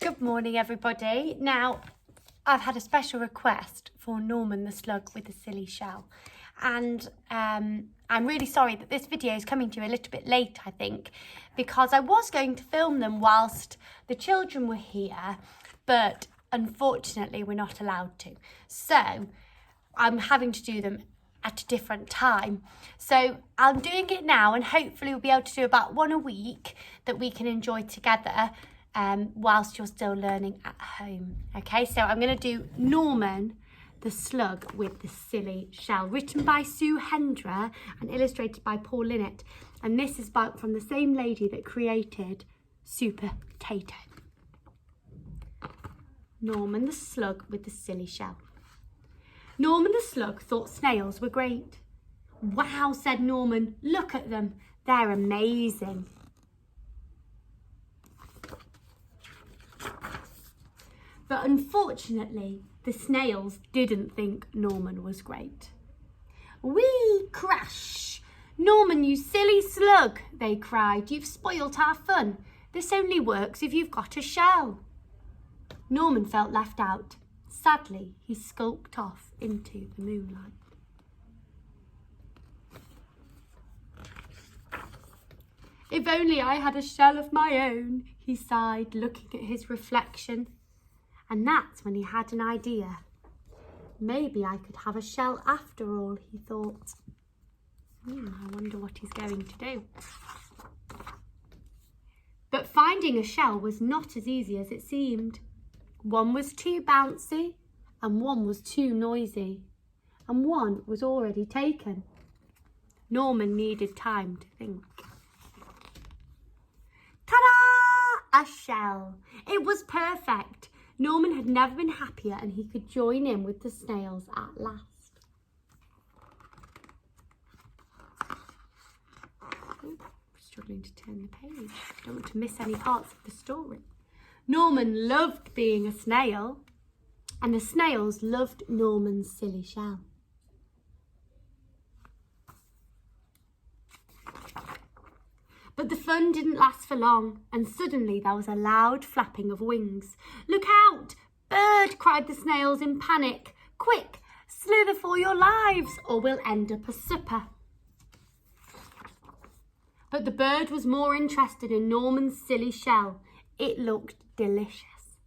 Good morning, everybody. Now, I've had a special request for Norman the slug with the silly shell. And I'm really sorry that this video is coming to you a little bit late, I think, because I was going to film them whilst the children were here, but unfortunately we're not allowed to. So I'm having to do them at a different time. So I'm doing it now, and hopefully we'll be able to do about one a week that we can enjoy together whilst you're still learning at home. Okay, so I'm going to do Norman the slug with the silly shell, written by Sue Hendra and illustrated by Paul Linnett. And this is from the same lady that created Super Potato. Norman the slug with the silly shell. Norman the slug thought snails were great. Wow, said Norman, look at them, they're amazing. But unfortunately, the snails didn't think Norman was great. Whee! Crash! Norman, you silly slug, they cried. You've spoilt our fun. This only works if you've got a shell. Norman felt left out. Sadly, he skulked off into the moonlight. If only I had a shell of my own, he sighed, looking at his reflection. And that's when he had an idea. Maybe I could have a shell after all, he thought. I wonder what he's going to do. But finding a shell was not as easy as it seemed. One was too bouncy, and one was too noisy, and one was already taken. Norman needed time to think. Ta-da! A shell. It was perfect. Norman had never been happier, and he could join in with the snails at last. Struggling to turn the page. Don't want to miss any parts of the story. Norman loved being a snail, and the snails loved Norman's silly shell. But the fun didn't last for long, and suddenly there was a loud flapping of wings. Look out! Bird! Cried the snails in panic. Quick, slither for your lives, or we'll end up a supper. But the bird was more interested in Norman's silly shell. It looked delicious.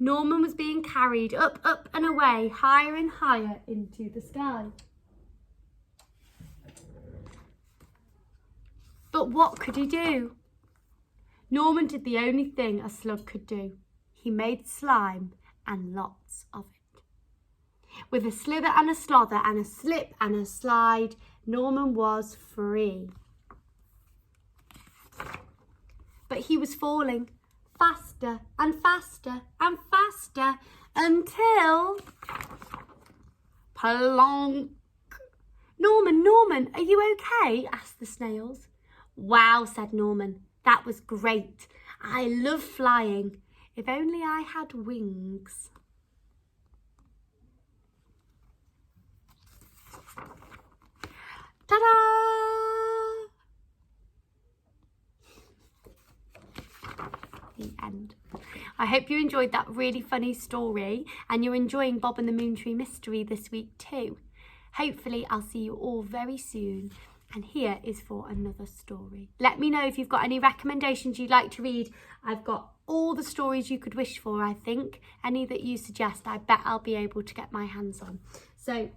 Norman was being carried up, up and away, higher and higher into the sky. But what could he do? Norman did the only thing a slug could do. He made slime, and lots of it. With a slither and a slother and a slip and a slide, Norman was free. But he was falling faster and faster and faster until... Plonk! Norman, are you okay? Asked the snails. Wow, said Norman, that was great. I love flying. If only I had wings. Ta-da! The end. I hope you enjoyed that really funny story, and you're enjoying Bob and the Moon Tree Mystery this week too. Hopefully I'll see you all very soon. And here is for another story. Let me know if you've got any recommendations you'd like to read. I've got all the stories you could wish for, I think. Any that you suggest, I bet I'll be able to get my hands on. So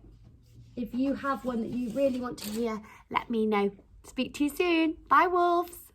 if you have one that you really want to hear, let me know. Speak to you soon. Bye, wolves.